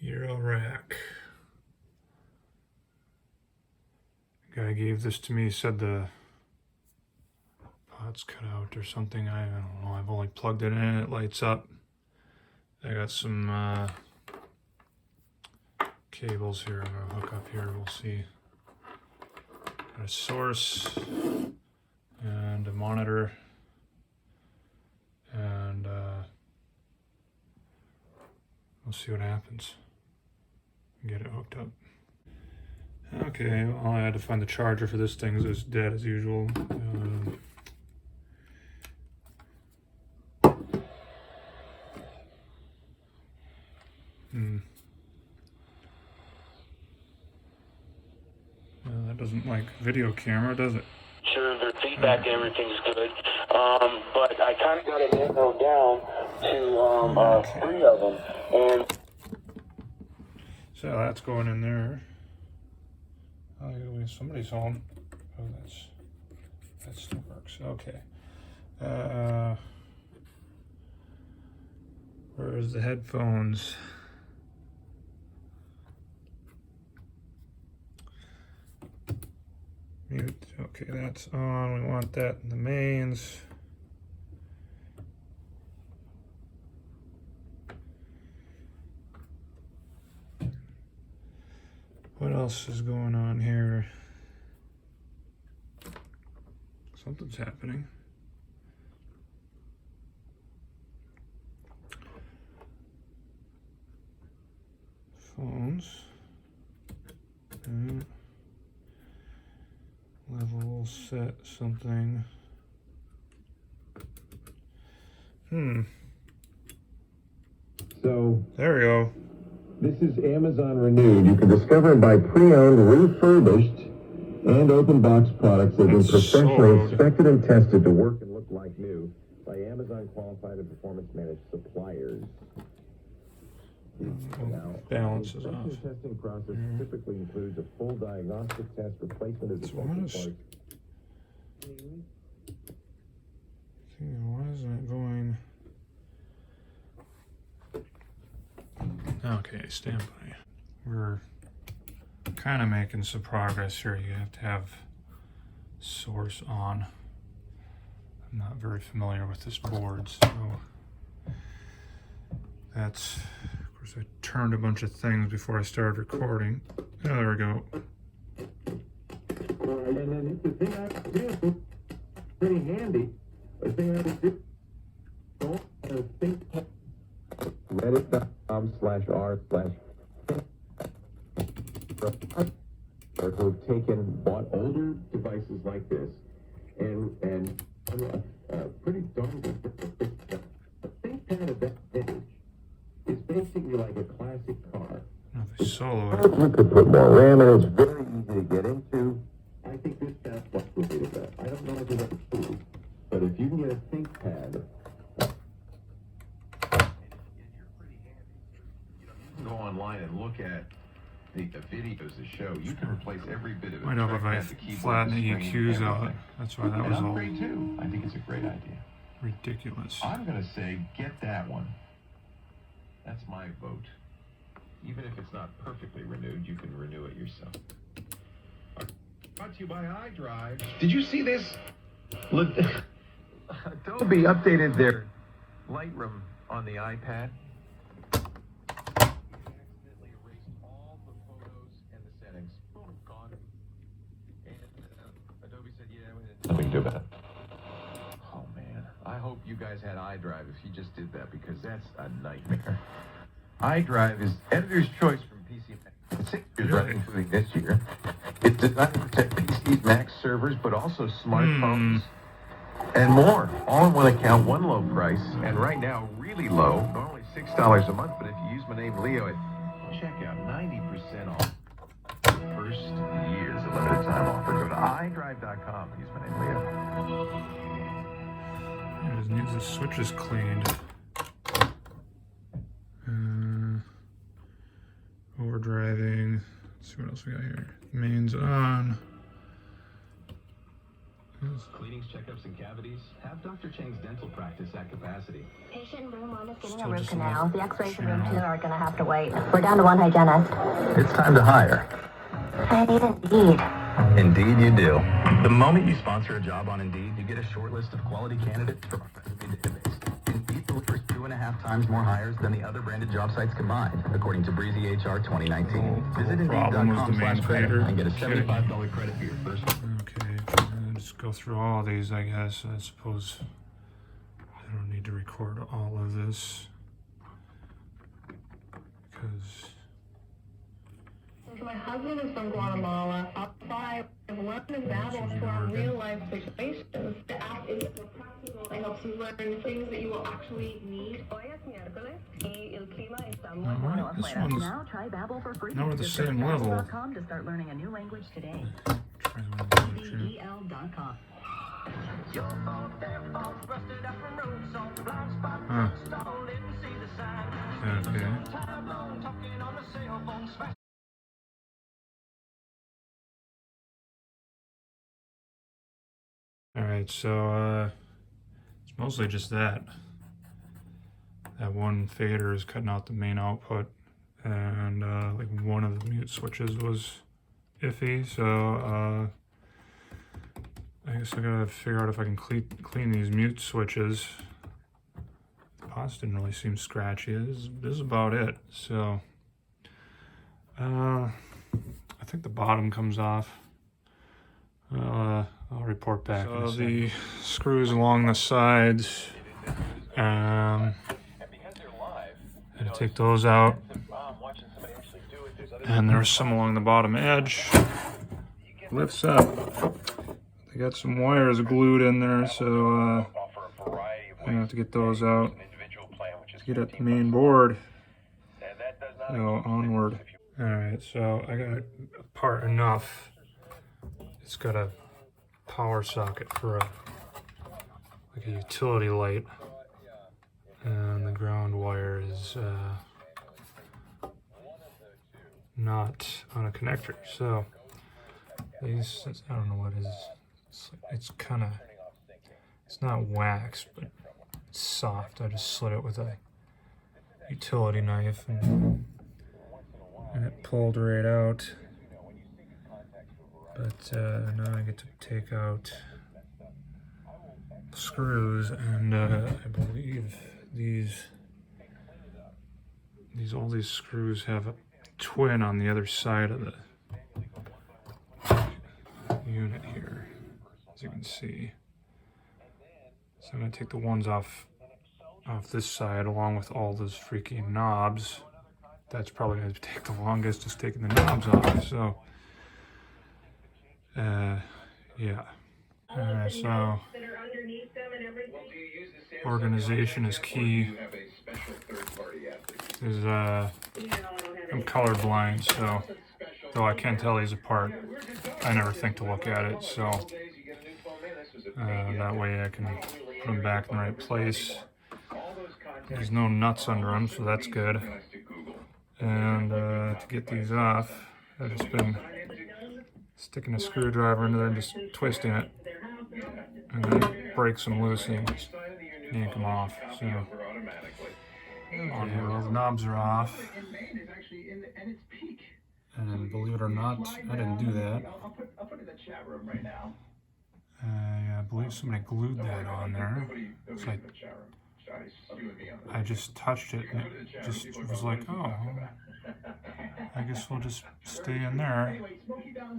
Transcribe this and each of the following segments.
Eurorack. Guy gave this to me, said the pot's cut out or something. I don't know. I've only plugged it in, it lights up. I got some cables here I'm gonna hook up here, we'll see. Got a source and a monitor and we'll see what happens. Get it hooked up. Okay, well, I had to find the charger for this thing, it's dead as usual. That doesn't like video camera, does it? Sure, their feedback and everything's good, but I kind of got it narrowed down to 3 of them, and so that's going in there. Oh, somebody's home. Oh, that still works. Okay. Where's the headphones? Mute. Okay, that's on. We want that in the mains. What else is going on here? Something's happening. Phones. Level set something. So there we go. this is Amazon Renewed. You can discover and buy pre-owned, refurbished, and open box products that have been professionally inspected and tested to work and look like new by Amazon qualified and performance managed suppliers. Now, Balances the off. testing process typically includes a full diagnostic test, replacement of defective parts. Why isn't it going? Okay, stand by. We're kind of making some progress here. You have to have source on. I'm not very familiar with this board, so that's, of course, I turned a bunch of things before I started recording. Oh, there we go. And then the thing I do, pretty handy. The thing I do, reddit.com/r/ who've bought older devices like this and pretty darn good. The ThinkPad of that vintage is basically like a classic car. Solo it. You could put more RAM in it. It's very easy to get into. I think this that's what's the way to go. I don't know if it's true, but if you can get a ThinkPad. Go online and look at the videos that show you can replace every bit of it. Might help if I flatten the EQs out. That's why that was all great too. I think it's a great idea. Ridiculous. I'm gonna say get that one. That's my vote. Even if it's not perfectly renewed, you can renew it yourself. Brought to you by iDrive. Did you see this? Adobe updated their Lightroom on the iPad. Nothing to do about it. Oh man, I hope you guys had iDrive if you just did that, because that's a nightmare. iDrive is editor's choice from PC Mac. 6 years running, including this year. It's designed to protect PCs, Mac servers, but also smartphones and more. All in one account, one low price, and right now really low. Normally $6 a month, but if you use my name Leo at checkout, 90% off. First year's a limited time offer. Go to iDrive.com. Use my name Leo. It just needs the switches cleaned. Overdriving. Let's see what else we got here. Mains on. is. Cleanings, checkups, and cavities. Have Dr. Chang's dental practice at capacity. Patient in room 1 is getting Still a root just canal. enough The x-rays in room channel. 2 are going to have to wait. We're down to 1 hygienist. It's time to hire. I need Indeed. Indeed you do. The moment you sponsor a job on Indeed, you get a short list of quality candidates from our resume database. Indeed delivers 2.5 times more hires than the other branded job sites combined, according to Breezy HR 2019. Visit Problem was the main Indeed.com/credit creator. and get a $75 credit for your first. Okay, just go through all these, I guess. I suppose I don't need to record all of this because My husband is from Guatemala. Outside, I've learned to babble to our real-life situations. The app is so practical. It helps you learn things that you will actually need. alright, this one's Now try Babbel for free. now we're the Just go to same level. Babbel.com to start learning a new language today. BEL.com. Huh. Okay. Alright, so it's mostly just that. That one fader is cutting out the main output, and like one of the mute switches was iffy, so I guess I gotta figure out if I can clean these mute switches. The pots didn't really seem scratchy. This is about it. So I think the bottom comes off. I'll report back. So the screws along the sides, had to take those out, and there's some along the bottom edge. Lifts up. They got some wires glued in there, so I'm gonna have to get those out to get at the main board. So onward. All right, so I got apart enough. It's got a power socket for like a utility light, and the ground wire is not on a connector. So these, I don't know what it is. It's kind of, it's not wax, but it's soft. I just slit it with a utility knife, and it pulled right out. But now I get to take out the screws, and I believe all these screws have a twin on the other side of the unit here, as you can see. So I'm gonna take the ones off this side along with all those freaking knobs. That's probably gonna take the longest, just taking the knobs off. So yeah. Alright, so organization is key. Is I'm colorblind, so though I can tell these apart, I never think to look at it, so that way I can put them back in the right place. There's no nuts under them, so that's good. And to get these off, I've just been sticking a screwdriver into there and just twisting it, and then it breaks them loose and yank them off. So okay, well, the knobs are off, and believe it or not, I didn't do that. I believe somebody glued that on there. It's like I just touched it, and it just was like, oh, I guess we'll just stay in there.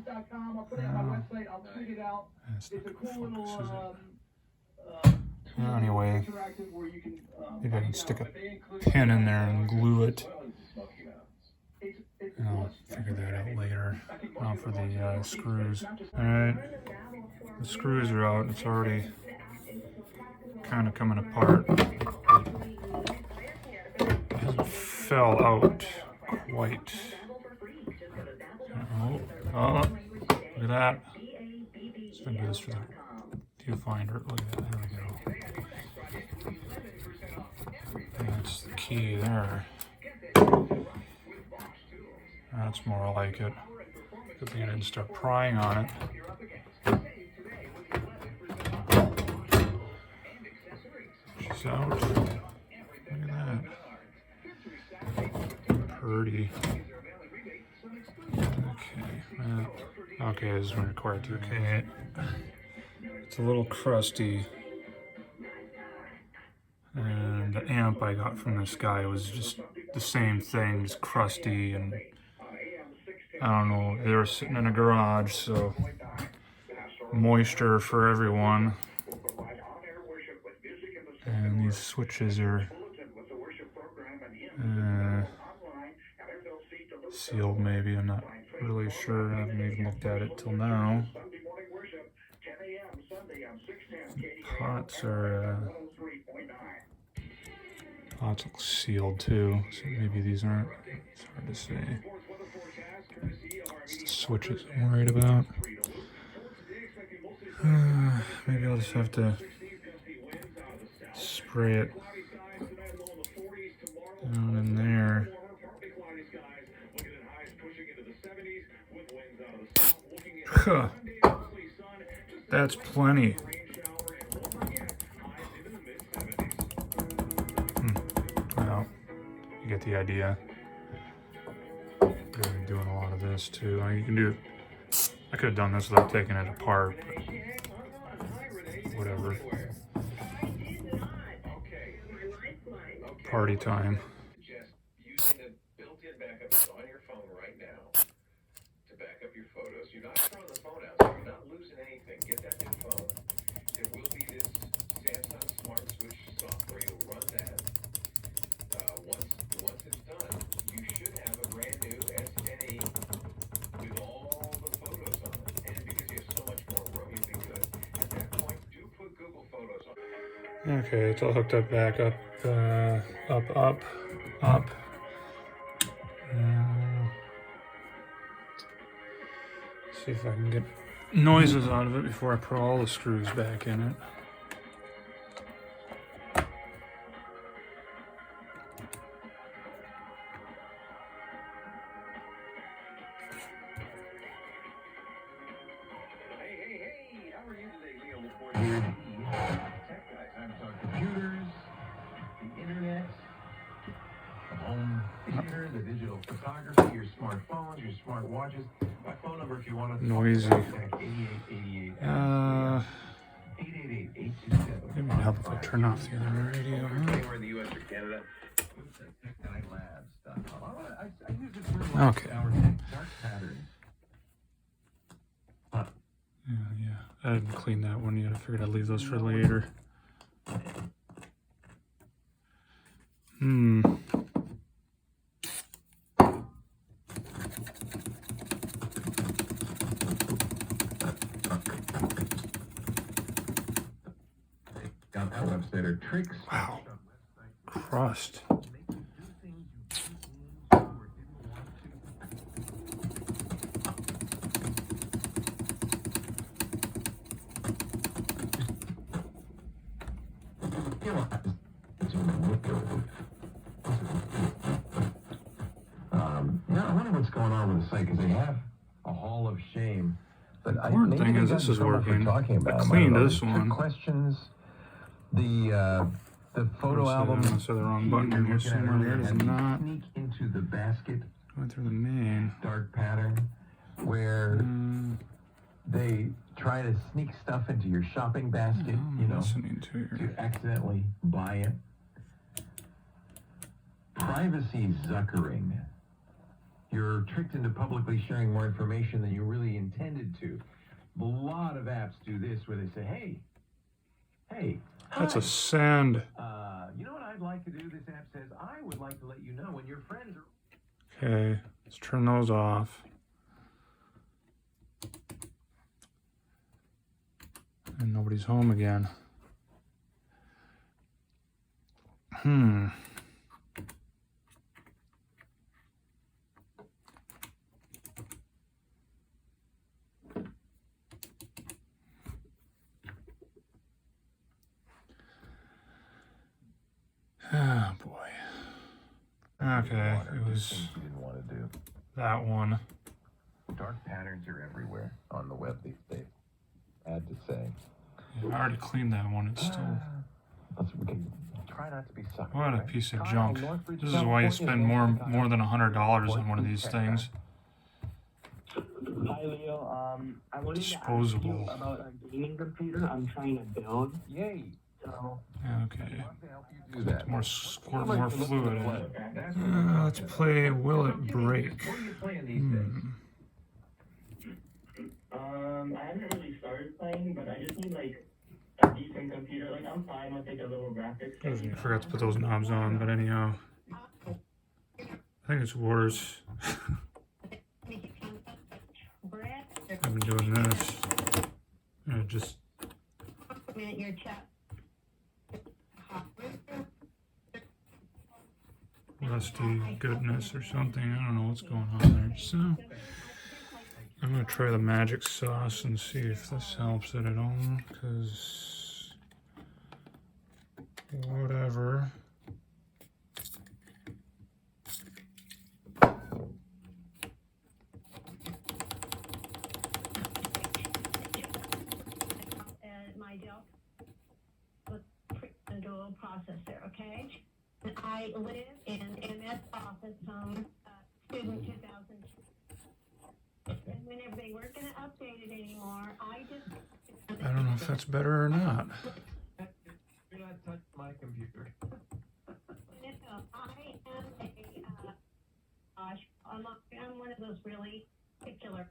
That's not gonna focus, is it? Anyway, maybe I can stick a pin in there and glue it. And I'll figure that out later. Now for the screws. Alright, the screws are out. It's already kind of coming apart. It hasn't fell out quite. Oh, look at that. Just gonna do this for the viewfinder. Look at that. There we go. That's the key there. That's more like it. Good thing I didn't start prying on it. these out. Look at that. Pretty. Okay, this is required to. Okay. It's a little crusty. And the amp I got from this guy was just the same thing, just crusty, and I don't know, they were sitting in a garage, so moisture for everyone. And these switches are sealed maybe, I'm not really sure, I haven't even looked at it till now. Pots look sealed too, so maybe these aren't, it's hard to say. It's the switches I'm worried about. Maybe I'll just have to spray it down in there. Huh. That's plenty. Well, you get the idea. Really doing a lot of this too. I mean, you can do. I could have done this without taking it apart, but whatever. Party time. Just using the built-in backup that's on your phone right now to back up your photos. You're not throwing the phone out, so you're not losing anything. Get that new phone. There will be this Samsung Smart Switch software. You'll run that. Once it's done, you should have a brand new S10 with all the photos on it. And because you have so much more room, you'll be good. At that point, do put Google Photos on. Okay, it's all hooked up back up. Up. See if I can get noises out of it before I put all the screws back in it. Hey, how are you today, Leo LaPorte here? Tech guys, I'm talking computers, the internet, the home theater, the digital photography, your smartphones, your smartwatches. My phone number if you want to Noisy. contact 8888. 888-827. It might help if I turn off the other radio. Anywhere in the U.S. or Canada. TechGuideLabs.com. I use it for Okay. our dark patterns. Yeah. I didn't clean that one yet. I figured I'd leave those for later. Got that website or tricks. Wow. Crust. Yeah, I wonder what's going on with the site because they have a hall of shame. But The important thing is this is working. I cleaned this one. Questions. The photo album. I said the wrong button in here somewhere. There it is not. Sneak into the basket. Going through the main. Dark pattern where they try to sneak stuff into your shopping basket, Listening to to your. accidentally buy it. Privacy zuckering. You're tricked into publicly sharing more information than you really intended to. A lot of apps do this where they say, hey, That's hi. a sand. You know what I'd like to do? This app says, I would like to let you know when your friends are... Okay, let's turn those off. And nobody's home again. Oh boy. Okay, it was Things you didn't want to do. that one. Dark patterns are everywhere on the web these days. I had to say. I already cleaned that one. It's still. We can try not to be suckers. What a right? piece of Kyle, junk. Northbridge, This is why you California, spend more than $100 on one of these things. Hi Leo, I wanted to ask Disposable. you about a gaming computer I'm trying to build. Yay. So, Okay. I'd love to help you do that. More squirt, more fluid in it. That's what we're talking Let's about. play Will It Break? What are you playing these days? I haven't really started playing, but I just need like a decent computer. Like I'm fine with like a little graphics card. I forgot to put those knobs on, but anyhow. I think it's worse. I've been doing this. Just Your chat. rusty goodness or something. I don't know what's going on there. So I'm gonna try the magic sauce and see if this helps it at all. Because whatever. My Dell with a dual processor, okay? And I live in MS Office Home, student 2002. And whenever they weren't going to update it anymore, I don't know if that's better or not. Do not touch my computer. I am I'm one of those really particular.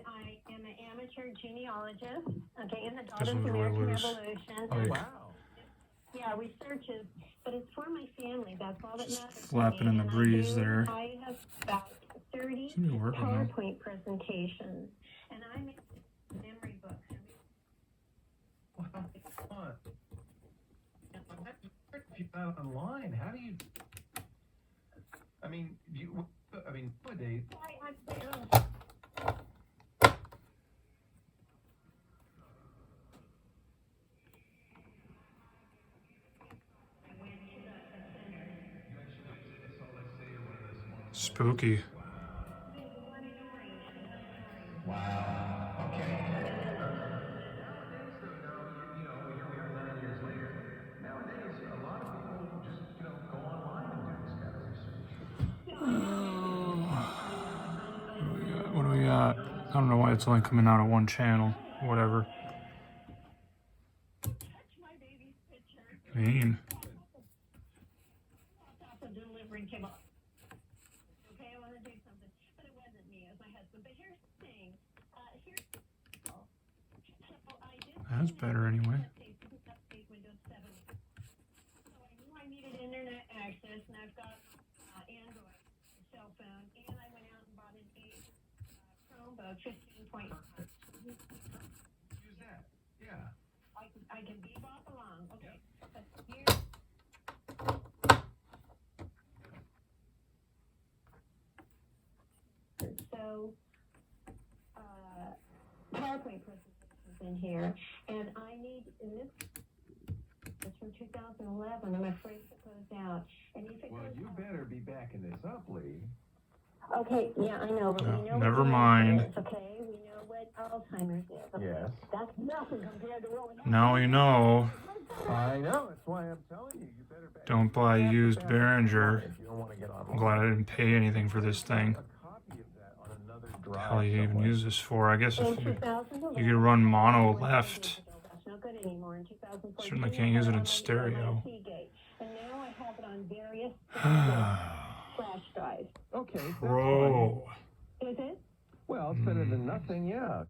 I am an amateur genealogist, okay, in the Daughters of Doesn't the really American lose. Revolution. Oh, Wow. Yeah, researches, but it's for my family. That's all that Just matters. to flapping me. in the And breeze there. I have about 30 Seems to be working, though. PowerPoint presentations, and I make memory books. Wow. Fun. If you're not online, how do you? I mean, nowadays. Spooky. Wow. Okay. Nowadays, though, now you know, here we are 9 years later. Nowadays, a lot of people just go online and do this kind of research. What do we got? I don't know why it's only coming out of one channel. Whatever. Mean. Delivering came up. Okay, I want to do something, but it wasn't me, it was my husband. But here's the thing. So I did. That's better anyway. Update Windows 7. So I knew I needed internet access, and I've got Android cell phone, and I went out and bought an Chromebook 15.5. Use that. Yeah. I can bebop along. Okay, but here. So, PowerPoint presentations in here, and I need, in this is from 2011, I'm afraid it goes out. And if it Well, goes you out, better be backing this up, Lee. okay, yeah, I know, but we know Never what mind. dementia is, okay? We know what Alzheimer's is. Okay? Yes. That's nothing compared to what we have. Now you know. I know. That's why I'm telling you. You better back. Don't buy used Behringer. If you don't want to get online. I'm glad I didn't pay anything for this thing. A copy of that on another What the drive hell you even somewhere. use this for? I guess In if you 2011, could run mono left. That's no good anymore. In 2014, Certainly can't use it in stereo. And now I have it on various flash drives. Okay. that's fine. Bro. Is it? Well, it's better than nothing. Yeah.